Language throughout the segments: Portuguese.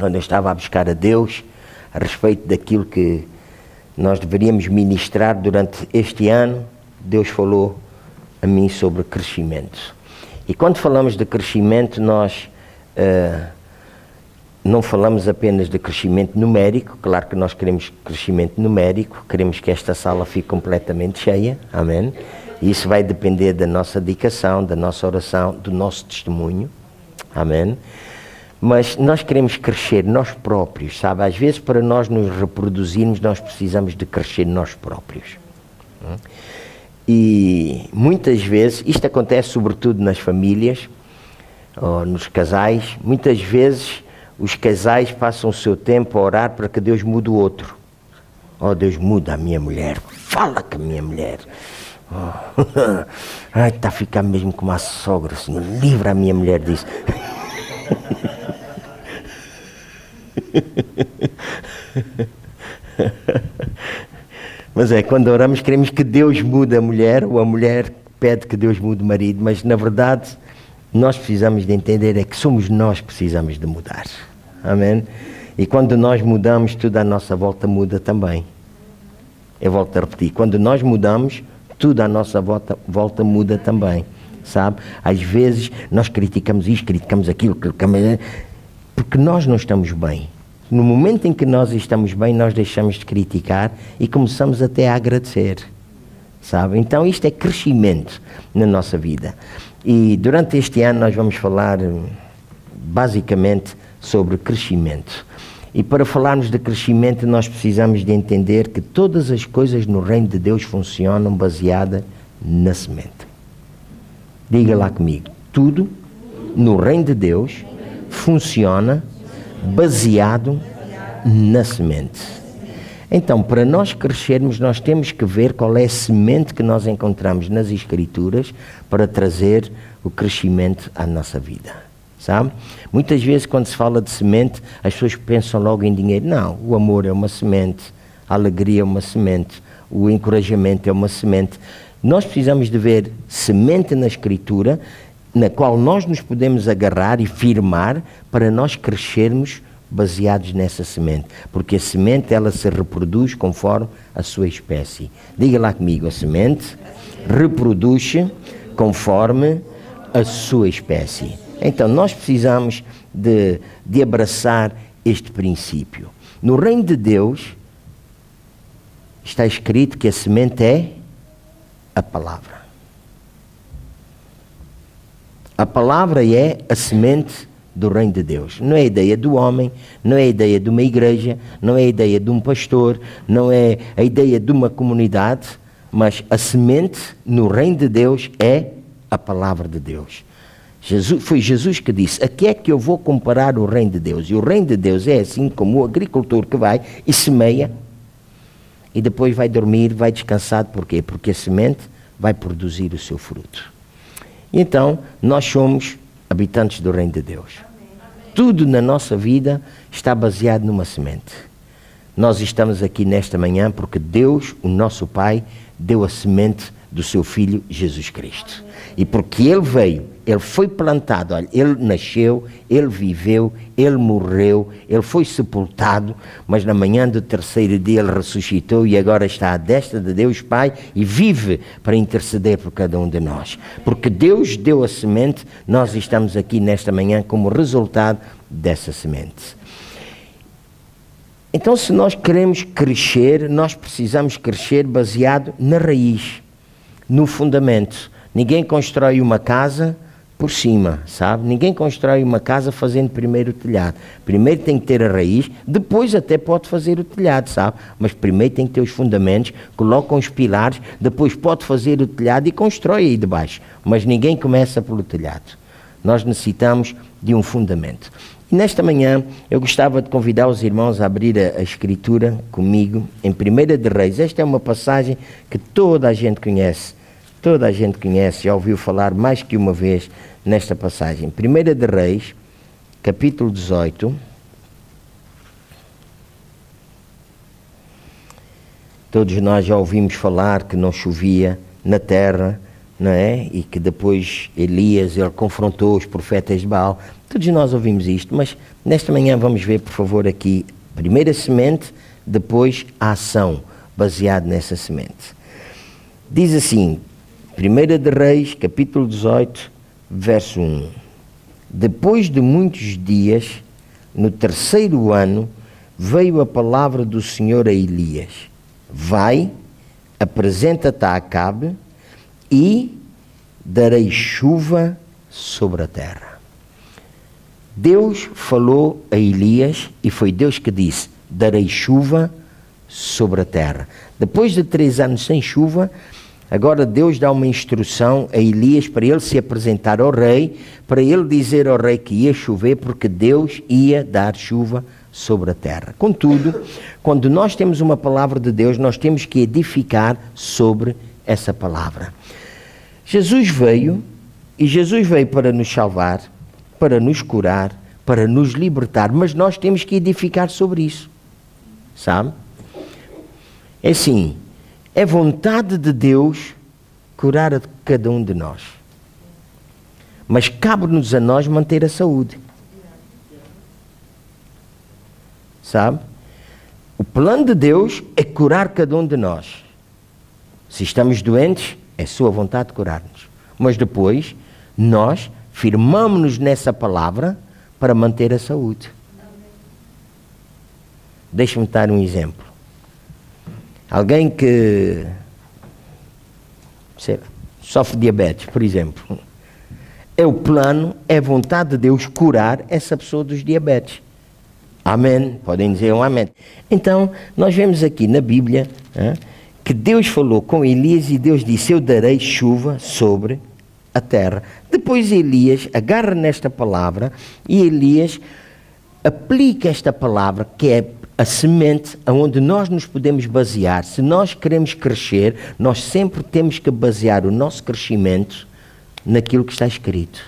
quando eu estava a buscar a Deus a respeito daquilo que nós deveríamos ministrar durante este ano, Deus falou a mim sobre crescimento. E quando falamos de crescimento, nós não falamos apenas de crescimento numérico. Claro que nós queremos crescimento numérico, queremos que esta sala fique completamente cheia, amém? E isso vai depender da nossa dedicação, da nossa oração, do nosso testemunho, amém? Mas nós queremos crescer nós próprios, sabe? Às vezes, para nós nos reproduzirmos, nós precisamos de crescer nós próprios. E muitas vezes, isto acontece sobretudo nas famílias, ou nos casais, muitas vezes os casais passam o seu tempo a orar para que Deus mude o outro. Oh, Deus muda a minha mulher, fala com a minha mulher. Oh. Ai, está a ficar mesmo como a sogra, Senhor, livra a minha mulher disso. Mas quando oramos queremos que Deus mude a mulher, ou a mulher pede que Deus mude o marido, mas na verdade nós precisamos de entender que somos nós que precisamos de mudar, amém? E quando nós mudamos, tudo à nossa volta muda também. Eu volto a repetir, quando nós mudamos, tudo à nossa volta muda também, sabe? Às vezes nós criticamos isto, criticamos aquilo, porque nós não estamos bem. No momento em que nós estamos bem, nós deixamos de criticar e começamos até a agradecer, sabe? Então isto é crescimento na nossa vida. E durante este ano nós vamos falar basicamente sobre crescimento. E para falarmos de crescimento nós precisamos de entender que todas as coisas no reino de Deus funcionam baseadas na semente. Diga lá comigo, tudo no reino de Deus funciona baseado na semente. Então, para nós crescermos, nós temos que ver qual é a semente que nós encontramos nas Escrituras para trazer o crescimento à nossa vida, sabe? Muitas vezes, quando se fala de semente, as pessoas pensam logo em dinheiro. Não, o amor é uma semente, a alegria é uma semente, o encorajamento é uma semente. Nós precisamos de ver semente na Escritura, na qual nós nos podemos agarrar e firmar para nós crescermos baseados nessa semente. Porque a semente, ela se reproduz conforme a sua espécie. Diga lá comigo, a semente reproduz-se conforme a sua espécie. Então, nós precisamos de abraçar este princípio. No reino de Deus, está escrito que a semente é a palavra. A palavra é a semente do reino de Deus. Não é a ideia do homem, não é a ideia de uma igreja, não é a ideia de um pastor, não é a ideia de uma comunidade, mas a semente no reino de Deus é a palavra de Deus. Foi Jesus que disse, a que é que eu vou comparar o reino de Deus? E o reino de Deus é assim como o agricultor que vai e semeia e depois vai dormir, vai descansar. Porquê? Porque a semente vai produzir o seu fruto. Então, nós somos habitantes do reino de Deus. Tudo na nossa vida está baseado numa semente. Nós estamos aqui nesta manhã porque Deus, o nosso Pai, deu a semente do seu Filho Jesus Cristo. E porque Ele veio, Ele foi plantado, olha, Ele nasceu, Ele viveu, Ele morreu, Ele foi sepultado, mas na manhã do terceiro dia Ele ressuscitou e agora está à destra de Deus Pai e vive para interceder por cada um de nós. Porque Deus deu a semente, nós estamos aqui nesta manhã como resultado dessa semente. Então, se nós queremos crescer, nós precisamos crescer baseado na raiz, no fundamento. Ninguém constrói uma casa por cima, sabe? Ninguém constrói uma casa fazendo primeiro o telhado. Primeiro tem que ter a raiz, depois até pode fazer o telhado, sabe? Mas primeiro tem que ter os fundamentos, coloca os pilares, depois pode fazer o telhado e constrói aí debaixo. Mas ninguém começa pelo telhado. Nós necessitamos de um fundamento. E nesta manhã eu gostava de convidar os irmãos a abrir a Escritura comigo em 1 de Reis. Esta é uma passagem que toda a gente conhece. Toda a gente conhece, já ouviu falar mais que uma vez nesta passagem. 1 de Reis, capítulo 18. Todos nós já ouvimos falar que não chovia na terra, não é? E que depois Elias, ele confrontou os profetas de Baal. Todos nós ouvimos isto, mas nesta manhã vamos ver, por favor, aqui, primeira semente, depois a ação, baseado nessa semente. Diz assim, 1 de Reis, capítulo 18, verso 1. Depois de muitos dias, no terceiro ano, veio a palavra do Senhor a Elias. Vai, apresenta-te a Acabe e darei chuva sobre a terra. Deus falou a Elias e foi Deus que disse, darei chuva sobre a terra. Depois de 3 anos sem chuva, agora Deus dá uma instrução a Elias para ele se apresentar ao rei, para ele dizer ao rei que ia chover, porque Deus ia dar chuva sobre a terra. Contudo, quando nós temos uma palavra de Deus, nós temos que edificar sobre essa palavra. Jesus veio, e Jesus veio para nos salvar, para nos curar, para nos libertar, mas nós temos que edificar sobre isso. Sabe? É assim, é vontade de Deus curar a cada um de nós. Mas cabe-nos a nós manter a saúde. Sabe? O plano de Deus é curar cada um de nós. Se estamos doentes, é sua vontade de curar-nos. Mas depois, nós firmamos-nos nessa palavra para manter a saúde. Deixa-me dar um exemplo. Alguém que sofre de diabetes, por exemplo. É o plano, é a vontade de Deus curar essa pessoa dos diabetes. Amém? Podem dizer um amém. Então, nós vemos aqui na Bíblia que Deus falou com Elias e Deus disse, eu darei chuva sobre a terra. Depois Elias agarra nesta palavra e Elias aplica esta palavra, que é a semente onde nós nos podemos basear. Se nós queremos crescer, nós sempre temos que basear o nosso crescimento naquilo que está escrito.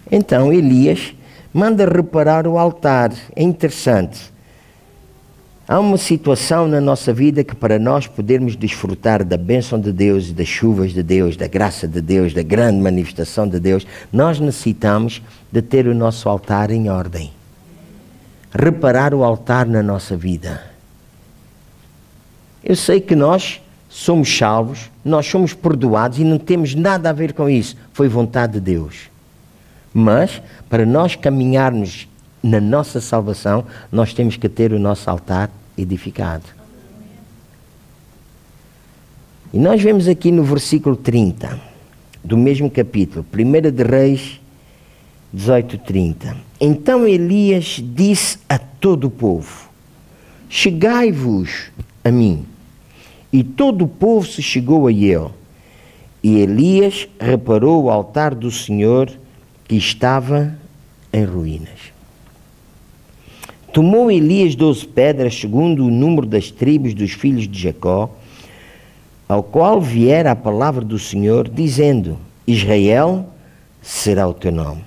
Então Elias manda reparar o altar. É interessante. Há uma situação na nossa vida que para nós podermos desfrutar da bênção de Deus, das chuvas de Deus, da graça de Deus, da grande manifestação de Deus, nós necessitamos de ter o nosso altar em ordem. Reparar o altar na nossa vida. Eu sei que nós somos salvos, nós somos perdoados e não temos nada a ver com isso. Foi vontade de Deus. Mas, para nós caminharmos na nossa salvação, nós temos que ter o nosso altar edificado. E nós vemos aqui no versículo 30, do mesmo capítulo, 1 de Reis 18:30. Então Elias disse a todo o povo, chegai-vos a mim. E todo o povo se chegou a ele. E Elias reparou o altar do Senhor que estava em ruínas. Tomou Elias 12 pedras, segundo o número das tribos dos filhos de Jacó, ao qual viera a palavra do Senhor, dizendo, Israel será o teu nome.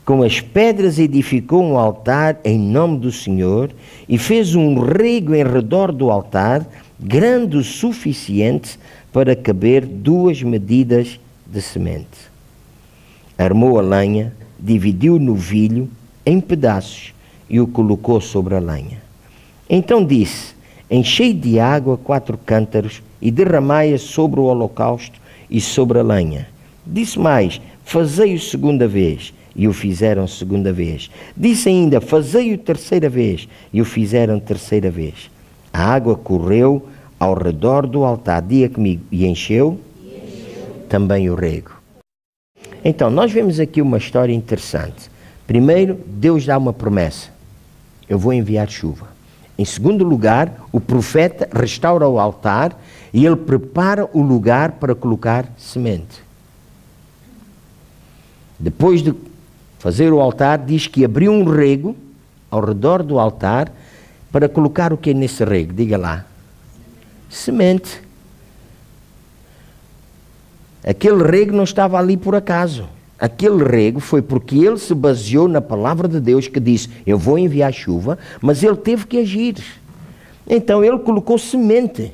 Com as pedras edificou um altar em nome do Senhor e fez um rego em redor do altar, grande o suficiente para caber 2 medidas de semente. Armou a lenha, dividiu o novilho em pedaços e o colocou sobre a lenha. Então disse, enchei de água 4 cântaros e derramai-a sobre o holocausto e sobre a lenha. Disse mais, fazei-o segunda vez, e o fizeram segunda vez. Disse ainda, fazei-o terceira vez, e o fizeram terceira vez. A água correu ao redor do altar, diga comigo, e encheu também o rego. Então, nós vemos aqui uma história interessante. Primeiro, Deus dá uma promessa. Eu vou enviar chuva. Em segundo lugar, o profeta restaura o altar e ele prepara o lugar para colocar semente. Depois de fazer o altar, diz que abriu um rego ao redor do altar para colocar o que nesse rego? Diga lá. Semente. Aquele rego não estava ali por acaso. Aquele rego foi porque ele se baseou na palavra de Deus que disse, eu vou enviar chuva, mas ele teve que agir. Então ele colocou semente.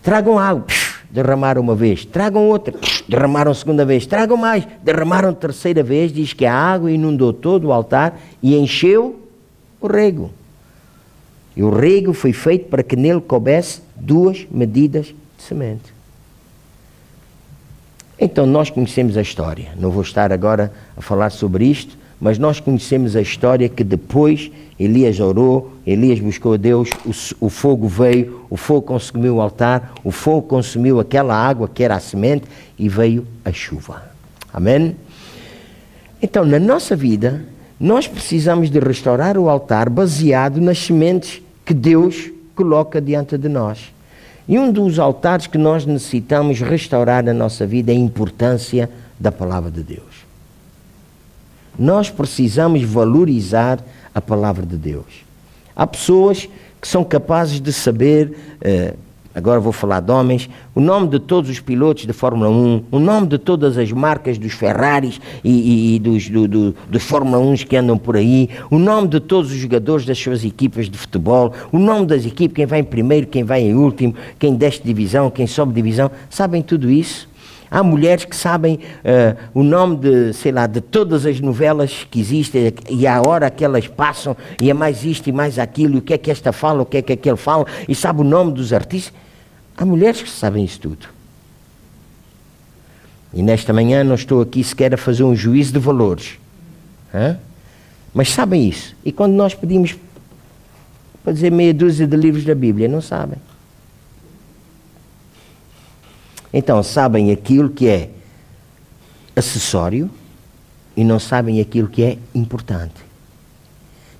Tragam água, derramaram uma vez. Tragam outra, derramaram segunda vez. Tragam mais, derramaram terceira vez. Diz que a água inundou todo o altar e encheu o rego. E o rego foi feito para que nele coubesse 2 medidas de semente. Então nós conhecemos a história. Não vou estar agora a falar sobre isto, mas nós conhecemos a história que depois Elias orou, Elias buscou a Deus, o fogo veio, o fogo consumiu o altar, o fogo consumiu aquela água que era a semente e veio a chuva. Amém? Então, na nossa vida, nós precisamos de restaurar o altar baseado nas sementes que Deus coloca diante de nós. E um dos altares que nós necessitamos restaurar na nossa vida é a importância da palavra de Deus. Nós precisamos valorizar a palavra de Deus. Há pessoas que são capazes de saber, agora vou falar de homens, o nome de todos os pilotos de Fórmula 1, o nome de todas as marcas dos Ferraris e dos Fórmula 1 que andam por aí, o nome de todos os jogadores das suas equipas de futebol, o nome das equipes, quem vai em primeiro, quem vai em último, quem desce divisão, quem sobe divisão, sabem tudo isso? Há mulheres que sabem o nome de, sei lá, de todas as novelas que existem e a hora que elas passam e é mais isto e mais aquilo, e o que é que esta fala, o que é que aquele fala, e sabe o nome dos artistas. Há mulheres que sabem isso tudo. E nesta manhã não estou aqui sequer a fazer um juízo de valores. Mas sabem isso. E quando nós pedimos para dizer meia dúzia de livros da Bíblia, não sabem. Então sabem aquilo que é acessório e não sabem aquilo que é importante.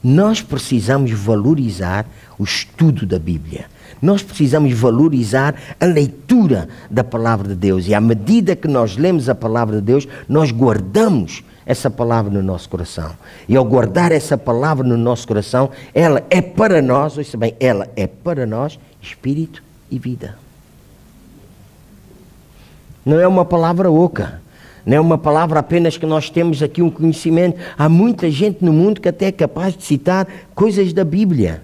Nós precisamos valorizar o estudo da Bíblia. Nós precisamos valorizar a leitura da palavra de Deus. E à medida que nós lemos a palavra de Deus, nós guardamos essa palavra no nosso coração. E ao guardar essa palavra no nosso coração, ela é para nós, ouça bem, ela é para nós espírito e vida. Não é uma palavra oca, não é uma palavra apenas que nós temos aqui um conhecimento. Há muita gente no mundo que até é capaz de citar coisas da Bíblia.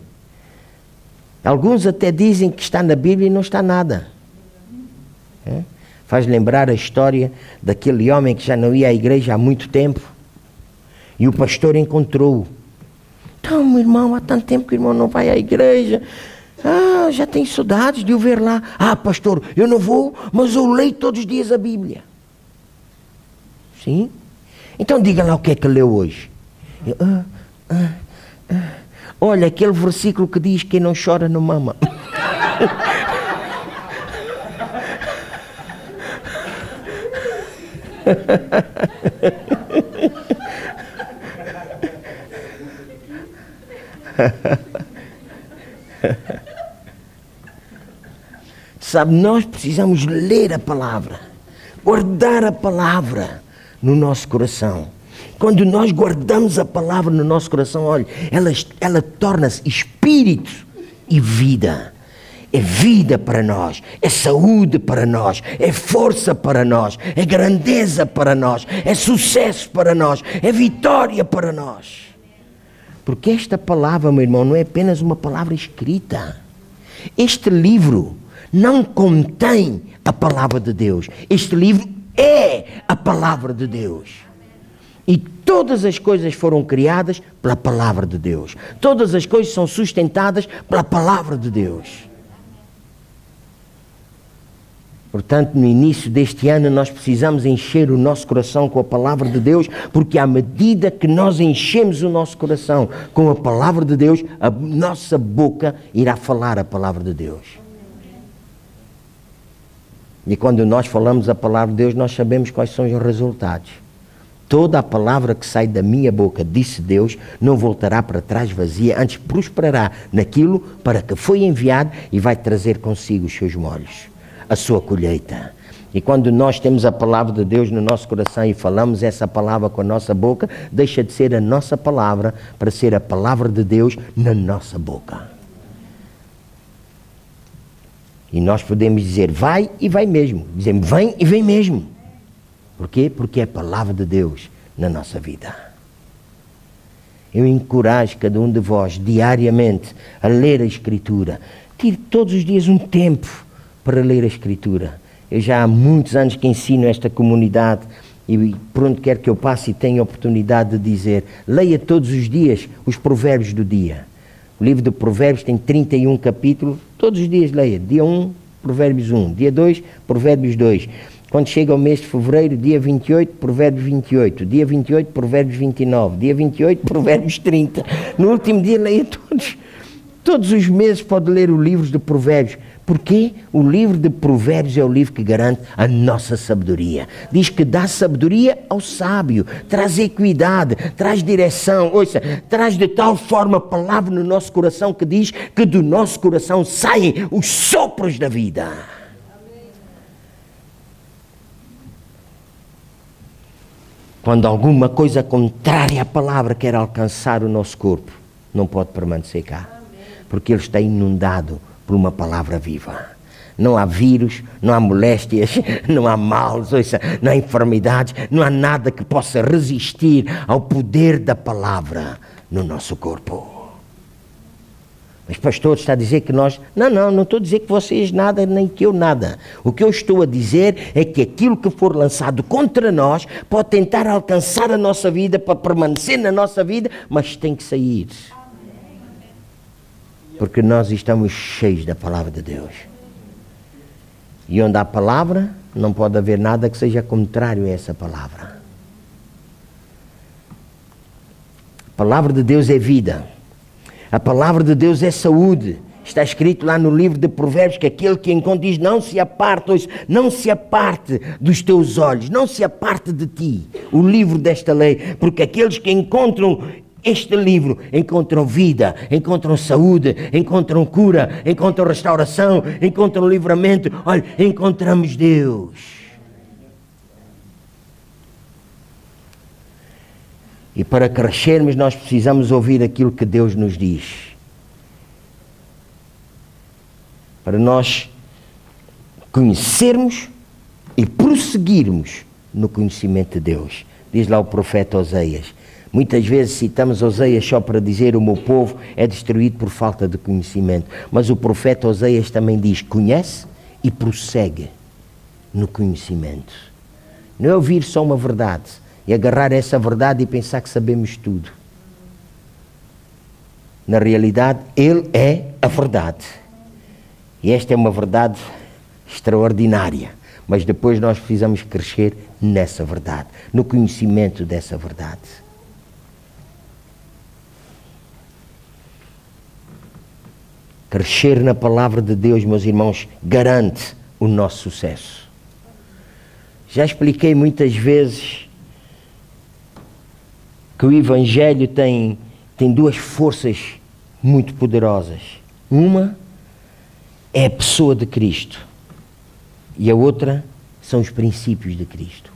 Alguns até dizem que está na Bíblia e não está nada. Faz lembrar a história daquele homem que já não ia à igreja há muito tempo e o pastor encontrou-o. Então, meu irmão, há tanto tempo que o irmão não vai à igreja. Já tenho saudades de o ver lá. Pastor, eu não vou, mas eu leio todos os dias a Bíblia. Sim? Então diga lá o que é que leu hoje. Olha, aquele versículo que diz que quem não chora não mama. Sabe, nós precisamos ler a palavra, guardar a palavra no nosso coração. Quando nós guardamos a palavra no nosso coração, olha, ela torna-se espírito e vida. É vida para nós, é saúde para nós, é força para nós, é grandeza para nós, é sucesso para nós, é vitória para nós. Porque esta palavra, meu irmão, não é apenas uma palavra escrita. Este livro não contém a palavra de Deus. Este livro é a palavra de Deus. E todas as coisas foram criadas pela palavra de Deus. Todas as coisas são sustentadas pela palavra de Deus. Portanto, no início deste ano nós precisamos encher o nosso coração com a palavra de Deus, porque à medida que nós enchemos o nosso coração com a palavra de Deus, a nossa boca irá falar a palavra de Deus. E quando nós falamos a palavra de Deus, nós sabemos quais são os resultados. Toda a palavra que sai da minha boca, disse Deus, não voltará para trás vazia, antes prosperará naquilo para que foi enviado e vai trazer consigo os seus molhos, a sua colheita. E quando nós temos a palavra de Deus no nosso coração e falamos essa palavra com a nossa boca, deixa de ser a nossa palavra para ser a palavra de Deus na nossa boca. E nós podemos dizer vai e vai mesmo. Dizemos vem e vem mesmo. Por quê? Porque é a palavra de Deus na nossa vida. Eu encorajo cada um de vós diariamente a ler a Escritura. Tire todos os dias um tempo para ler a Escritura. Eu já há muitos anos que ensino esta comunidade e por onde quer que eu passe e tenho a oportunidade de dizer, leia todos os dias os provérbios do dia. O livro de Provérbios tem 31 capítulos, todos os dias leia. Dia 1, Provérbios 1. Dia 2, Provérbios 2. Quando chega o mês de fevereiro, dia 28, Provérbios 28. Dia 28, Provérbios 29. Dia 28, Provérbios 30. No último dia leia todos. Todos os meses pode ler o livro de Provérbios. Porque o livro de Provérbios é o livro que garante a nossa sabedoria. Diz que dá sabedoria ao sábio, traz equidade, traz direção, ouça, traz de tal forma a palavra no nosso coração que diz que do nosso coração saem os sopros da vida. Quando alguma coisa contrária à palavra quer alcançar o nosso corpo, não pode permanecer cá, porque ele está inundado por uma palavra viva. Não há vírus, não há moléstias, não há males, não há enfermidades, não há nada que possa resistir ao poder da palavra no nosso corpo. Mas pastor está a dizer que nós... Não estou a dizer que vocês nada, nem que eu nada. O que eu estou a dizer é que aquilo que for lançado contra nós pode tentar alcançar a nossa vida, para permanecer na nossa vida, mas tem que sair. Porque nós estamos cheios da palavra de Deus. E onde há palavra, não pode haver nada que seja contrário a essa palavra. A palavra de Deus é vida. A palavra de Deus é saúde. Está escrito lá no livro de Provérbios que aquele que encontra diz, não se aparte dos teus olhos, não se aparte de ti o livro desta lei, porque aqueles que encontram este livro encontram vida, encontram saúde, encontram cura, encontram restauração, encontram livramento. Olha, encontramos Deus. E para crescermos nós precisamos ouvir aquilo que Deus nos diz. Para nós conhecermos e prosseguirmos no conhecimento de Deus. Diz lá o profeta Oseias. Muitas vezes citamos Oseias só para dizer o meu povo é destruído por falta de conhecimento. Mas o profeta Oseias também diz, conhece e prossegue no conhecimento. Não é ouvir só uma verdade e agarrar essa verdade e pensar que sabemos tudo. Na realidade, Ele é a verdade. E esta é uma verdade extraordinária. Mas depois nós precisamos crescer nessa verdade, no conhecimento dessa verdade. Crescer na palavra de Deus, meus irmãos, garante o nosso sucesso. Já expliquei muitas vezes que o Evangelho tem duas forças muito poderosas. Uma é a pessoa de Cristo e a outra são os princípios de Cristo.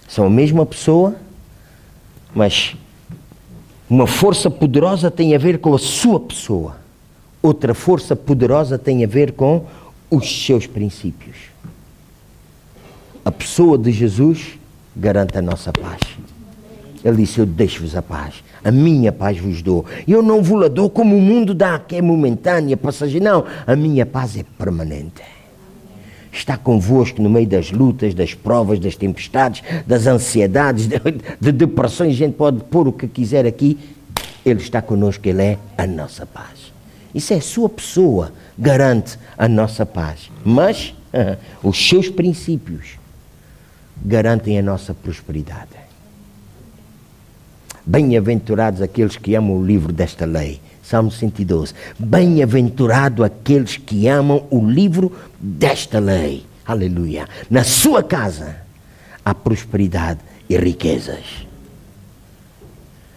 São a mesma pessoa, mas uma força poderosa tem a ver com a sua pessoa. Outra força poderosa tem a ver com os seus princípios. A pessoa de Jesus garante a nossa paz. Ele disse, eu deixo-vos a paz. A minha paz vos dou. Eu não vos la dou como o mundo dá, que é momentânea, passageira. Não, a minha paz é permanente. Está convosco no meio das lutas, das provas, das tempestades, das ansiedades, de depressões. A gente pode pôr o que quiser aqui. Ele está connosco, Ele é a nossa paz. Isso é a sua pessoa, garante a nossa paz. Mas os seus princípios garantem a nossa prosperidade. Bem-aventurados aqueles que amam o livro desta lei. Salmo 112. Bem-aventurado aqueles que amam o livro desta lei. Aleluia. Na sua casa há prosperidade e riquezas.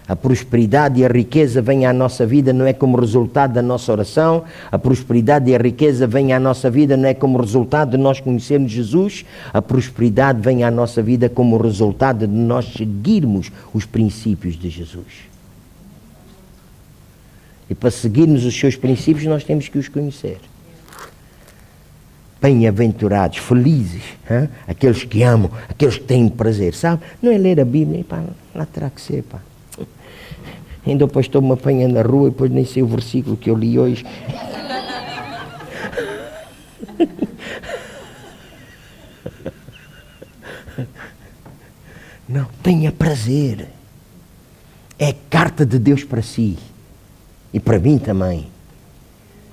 A prosperidade e a riqueza vêm à nossa vida não é como resultado da nossa oração. A prosperidade e a riqueza vêm à nossa vida não é como resultado de nós conhecermos Jesus. A prosperidade vem à nossa vida como resultado de nós seguirmos os princípios de Jesus. E para seguirmos os seus princípios nós temos que os conhecer. Bem-aventurados, felizes, aqueles que amam, aqueles que têm prazer, sabe? Não é ler a Bíblia, pá, lá terá que ser, pá. Ainda o pastor me apanha na rua e depois nem sei o versículo que eu li hoje. Não, tenha prazer. É carta de Deus para si. E para mim também.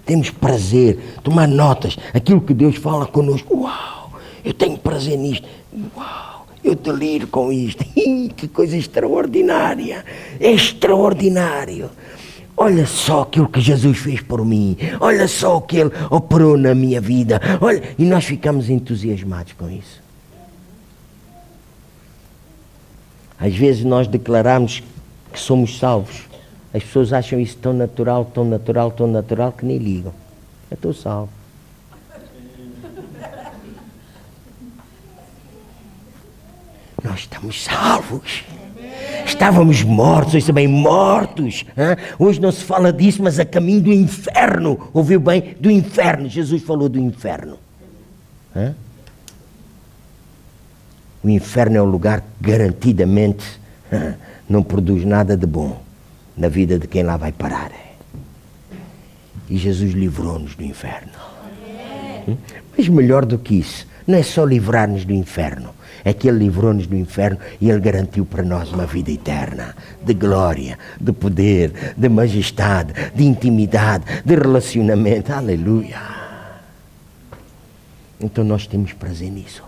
Temos prazer, tomar notas. Aquilo que Deus fala connosco. Uau, eu tenho prazer nisto. Uau, eu deliro com isto. Que coisa extraordinária. É extraordinário. Olha só aquilo que Jesus fez por mim. Olha só o que Ele operou na minha vida. Olha, e nós ficamos entusiasmados com isso. Às vezes nós declaramos que somos salvos. As pessoas acham isso tão natural, tão natural, tão natural, que nem ligam. Eu estou salvo. Nós estamos salvos. Estávamos mortos, hoje também mortos. Hein? Hoje não se fala disso, mas a caminho do inferno. Ouviu bem? Do inferno. Jesus falou do inferno. Hein? O inferno é um lugar que garantidamente não produz nada de bom na vida de quem lá vai parar. E Jesus livrou-nos do inferno. Mas melhor do que isso, não é só livrar-nos do inferno, é que Ele livrou-nos do inferno e Ele garantiu para nós uma vida eterna, de glória, de poder, de majestade, de intimidade, de relacionamento. Aleluia! Então nós temos prazer nisso.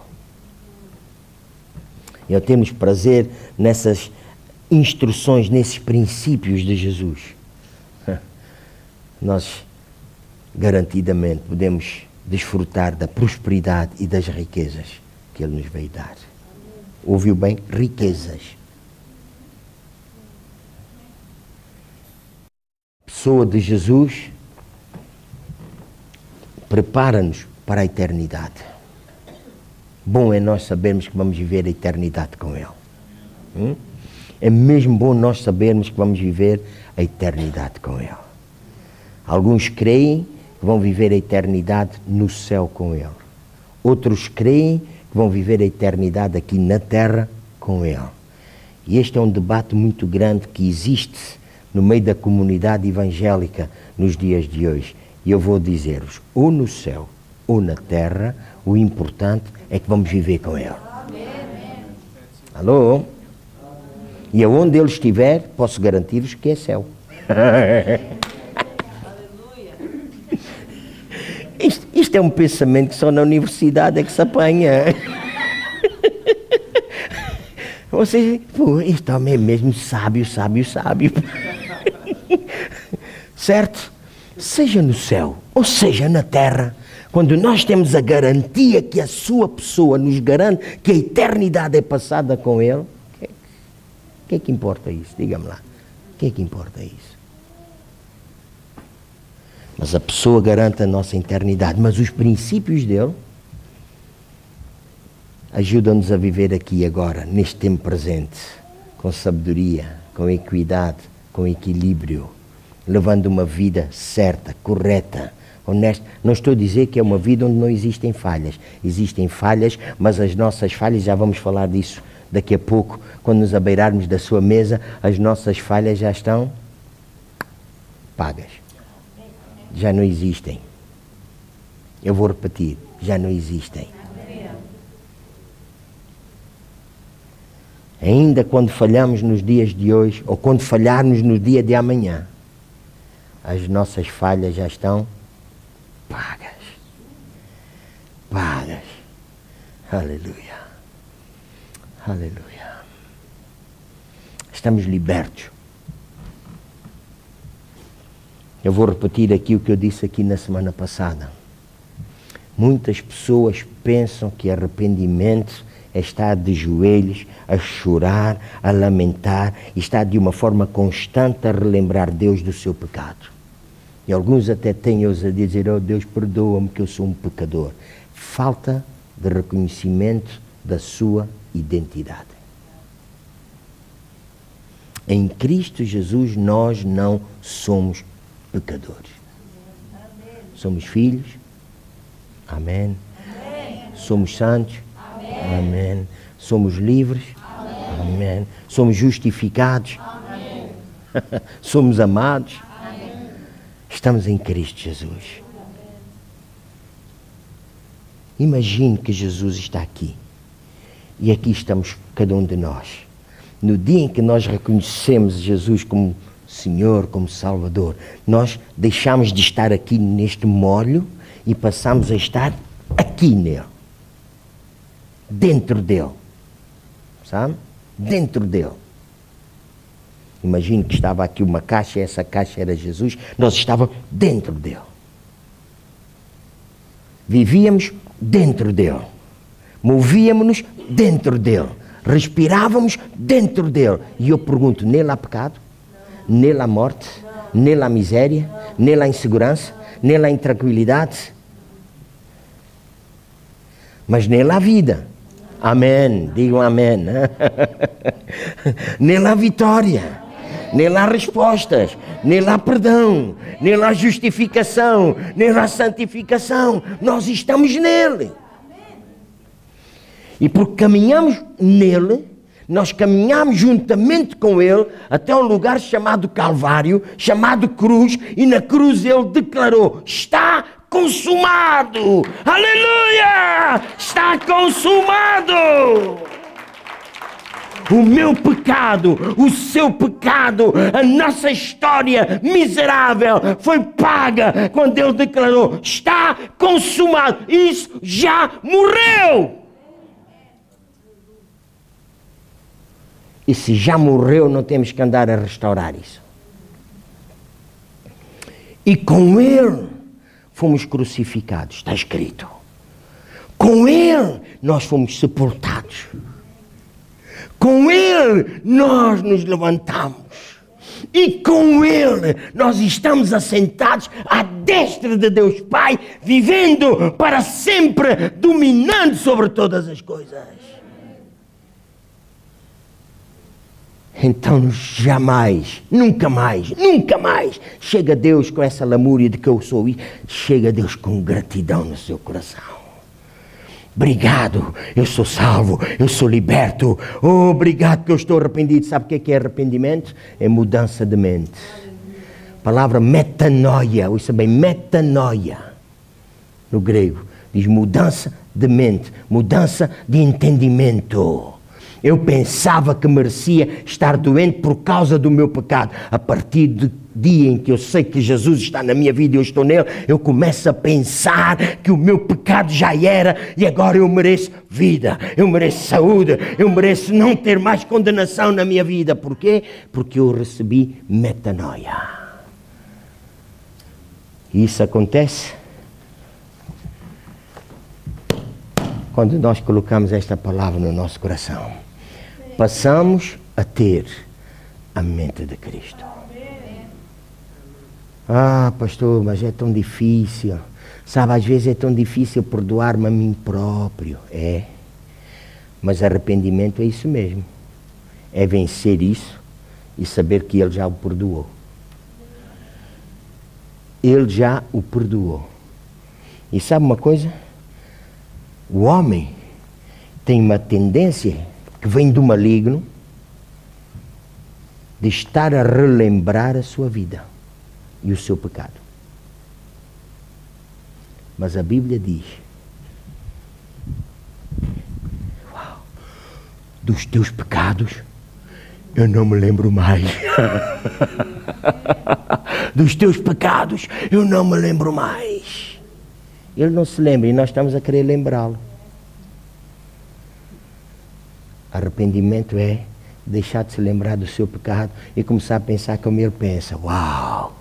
E temos prazer nessas instruções, nesses princípios de Jesus. Nós garantidamente podemos desfrutar da prosperidade e das riquezas que Ele nos veio dar. Ouviu bem? Riquezas. A pessoa de Jesus prepara-nos para a eternidade. Bom é nós sabermos que vamos viver a eternidade com Ele. É mesmo bom nós sabermos que vamos viver a eternidade com Ele. Alguns creem que vão viver a eternidade no céu com Ele. Outros creem que vão viver a eternidade aqui na terra com Ele. E este é um debate muito grande que existe no meio da comunidade evangélica nos dias de hoje. E eu vou dizer-vos, ou no céu ou na terra, o importante é que vamos viver com Ele. Alô? E aonde Ele estiver, posso garantir-vos que é céu. Isto é um pensamento que só na universidade é que se apanha. Vocês, pô, este homem é mesmo sábio. Certo? Seja no céu ou seja na terra, quando nós temos a garantia que a sua pessoa nos garante que a eternidade é passada com Ele, o que é que importa isso? Diga-me lá. O que é que importa isso? Mas a pessoa garante a nossa eternidade. Mas os princípios dele ajudam-nos a viver aqui e agora, neste tempo presente, com sabedoria, com equidade, com equilíbrio, levando uma vida certa, correta, honesta. Não estou a dizer que é uma vida onde não existem falhas. Existem falhas, mas as nossas falhas, já vamos falar disso daqui a pouco, quando nos abeirarmos da sua mesa, as nossas falhas já estão pagas. Já não existem. Eu vou repetir, já não existem. Ainda quando falhamos nos dias de hoje, ou quando falharmos no dia de amanhã, as nossas falhas já estão pagas. Pagas. Aleluia. Aleluia. Estamos libertos. Eu vou repetir aqui o que eu disse aqui na semana passada. Muitas pessoas pensam que arrependimento é estar de joelhos, a chorar, a lamentar, e estar de uma forma constante a relembrar Deus do seu pecado. E alguns até têm ousadia de dizer, oh Deus, perdoa-me que eu sou um pecador. Falta de reconhecimento da sua identidade. Em Cristo Jesus nós não somos pecadores. Somos filhos. Amém. Somos santos. Amém. Somos livres. Amém. Somos justificados. Somos amados. Estamos em Cristo Jesus. Imagine que Jesus está aqui. E aqui estamos cada um de nós. No dia em que nós reconhecemos Jesus como Senhor, como Salvador, nós deixamos de estar aqui neste molho e passamos a estar aqui nele. Dentro dele. Sabe? Dentro dele. Imagine que estava aqui uma caixa e essa caixa era Jesus. Nós estávamos dentro dele. Vivíamos dentro dele. Movíamos-nos dentro dele. Respirávamos dentro dele. E eu pergunto, nele há pecado? Não. Nele há morte? Não. Nele há miséria? Não. Nele há insegurança? Nele há intranquilidade? Mas nele há vida. Amém. Digam amém. Nele há vitória. Nele há respostas. Nele há perdão. Nele há justificação. Nele há santificação. Nós estamos nele. E porque caminhamos nele, nós caminhamos juntamente com ele até um lugar chamado Calvário, chamado cruz, e na cruz ele declarou: está consumado! Aleluia! Está consumado! O meu pecado, o seu pecado, a nossa história miserável foi paga quando ele declarou: está consumado! Isso já morreu! E se já morreu, não temos que andar a restaurar isso. E com ele fomos crucificados, está escrito. Com ele nós fomos sepultados. Com ele nós nos levantamos. E com ele nós estamos assentados à destra de Deus Pai, vivendo para sempre, dominando sobre todas as coisas. Então jamais, nunca mais chega a Deus com essa lamúria de que eu sou isso. Chega a Deus com gratidão no seu coração. Obrigado, eu sou salvo, eu sou liberto. Oh, obrigado que eu estou arrependido. Sabe o que é arrependimento? É mudança de mente. A palavra metanoia, ouça bem, metanoia, no grego, diz mudança de mente, mudança de entendimento. Eu pensava que merecia estar doente por causa do meu pecado. A partir do dia em que eu sei que Jesus está na minha vida e eu estou nele, eu começo a pensar que o meu pecado já era e agora eu mereço vida, eu mereço saúde, eu mereço não ter mais condenação na minha vida. Por quê? Porque eu recebi metanoia. E isso acontece quando nós colocamos esta palavra no nosso coração. Passamos a ter a mente de Cristo. Ah, pastor, mas é tão difícil. Sabe, às vezes é tão difícil perdoar-me a mim próprio. É. Mas arrependimento é isso mesmo. É vencer isso e saber que Ele já o perdoou. Ele já o perdoou. E sabe uma coisa? O homem tem uma tendência que vem do maligno de estar a relembrar a sua vida e o seu pecado. Mas a Bíblia diz: uau, dos teus pecados eu não me lembro mais. Dos teus pecados eu não me lembro mais. Ele não se lembra e nós estamos a querer lembrá-lo. Arrependimento é deixar de se lembrar do seu pecado e começar a pensar como ele pensa. Uau,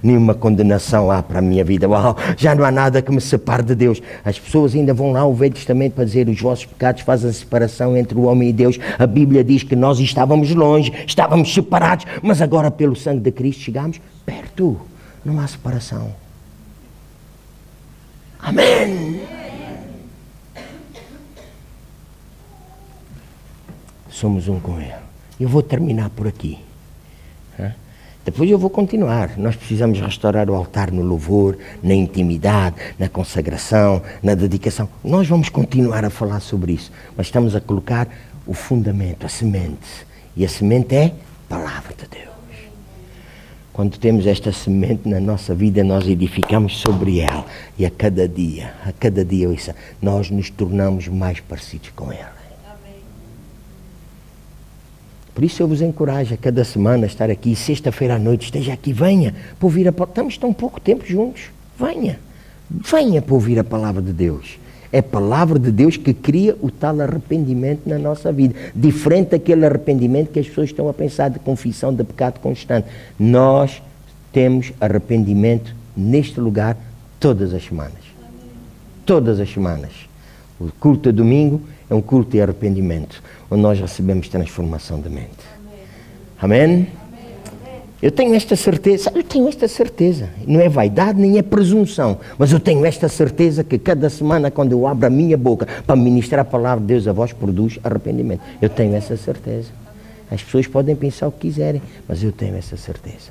nenhuma condenação há para a minha vida. Uau, já não há nada que me separe de Deus. As pessoas ainda vão lá ao Velho Testamento para dizer: os vossos pecados fazem a separação entre o homem e Deus. A Bíblia diz que nós estávamos longe, estávamos separados, mas agora pelo sangue de Cristo chegamos perto. Não há separação. Amém. Somos um com Ele. Eu vou terminar por aqui. Depois eu vou continuar. Nós precisamos restaurar o altar no louvor, na intimidade, na consagração, na dedicação. Nós vamos continuar a falar sobre isso. Mas estamos a colocar o fundamento, a semente. E a semente é a palavra de Deus. Quando temos esta semente na nossa vida, nós edificamos sobre ela. E a cada dia, nós nos tornamos mais parecidos com ela. Por isso eu vos encorajo a cada semana estar aqui, sexta-feira à noite, esteja aqui, venha para ouvir a palavra. Estamos tão pouco tempo juntos. Venha para ouvir a palavra de Deus. É a palavra de Deus que cria o tal arrependimento na nossa vida. Diferente daquele arrependimento que as pessoas estão a pensar de confissão de pecado constante. Nós temos arrependimento neste lugar todas as semanas. Todas as semanas. O culto de domingo é um culto de arrependimento, onde nós recebemos transformação de mente. Amém? Eu tenho esta certeza, não é vaidade nem é presunção, mas eu tenho esta certeza que cada semana quando eu abro a minha boca para ministrar a palavra de Deus, a voz produz arrependimento. Eu tenho essa certeza. As pessoas podem pensar o que quiserem, mas eu tenho essa certeza.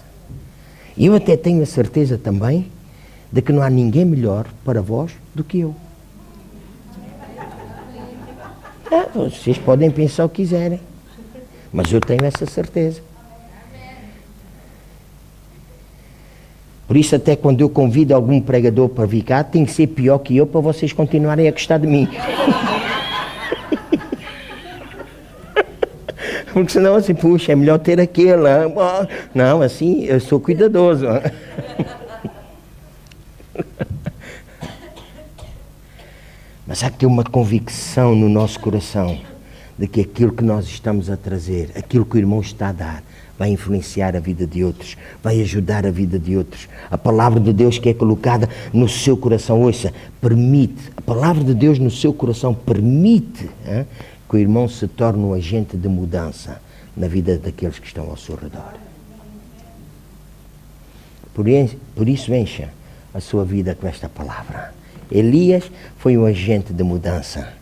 E eu até tenho a certeza também de que não há ninguém melhor para vós do que eu. Vocês podem pensar o que quiserem, mas eu tenho essa certeza. Por isso até quando eu convido algum pregador para vir cá, tem que ser pior que eu para vocês continuarem a gostar de mim. Porque senão assim, puxa, é melhor ter aquele. Não, assim, eu sou cuidadoso. Mas há que ter uma convicção no nosso coração de que aquilo que nós estamos a trazer, aquilo que o irmão está a dar, vai influenciar a vida de outros, vai ajudar a vida de outros. A palavra de Deus que é colocada no seu coração, ouça, permite, a palavra de Deus no seu coração permite que o irmão se torne um agente de mudança na vida daqueles que estão ao seu redor. Por isso encha a sua vida com esta palavra. Elias foi um agente de mudança.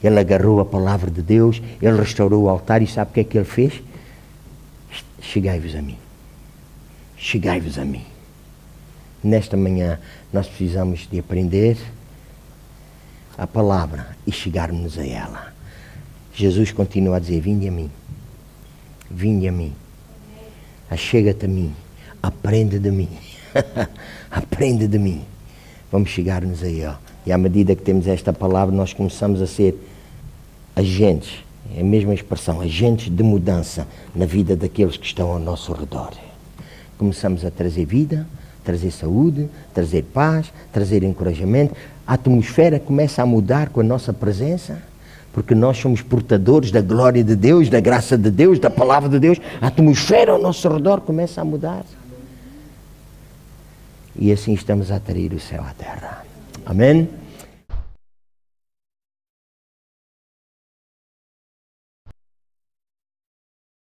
Ele agarrou a palavra de Deus, ele restaurou o altar e sabe o que é que ele fez? Chegai-vos a mim. Chegai-vos a mim. Nesta manhã nós precisamos de aprender a palavra e chegarmos a ela. Jesus continua a dizer, vinde a mim. Vinde a mim. Achega-te a mim. Aprende de mim. Aprende de mim. Vamos chegar-nos aí, ó. E à medida que temos esta palavra, nós começamos a ser agentes, é a mesma expressão, agentes de mudança na vida daqueles que estão ao nosso redor. Começamos a trazer vida, trazer saúde, trazer paz, trazer encorajamento. A atmosfera começa a mudar com a nossa presença, porque nós somos portadores da glória de Deus, da graça de Deus, da palavra de Deus. A atmosfera ao nosso redor começa a mudar. E assim estamos a atrair o céu à terra. Amém?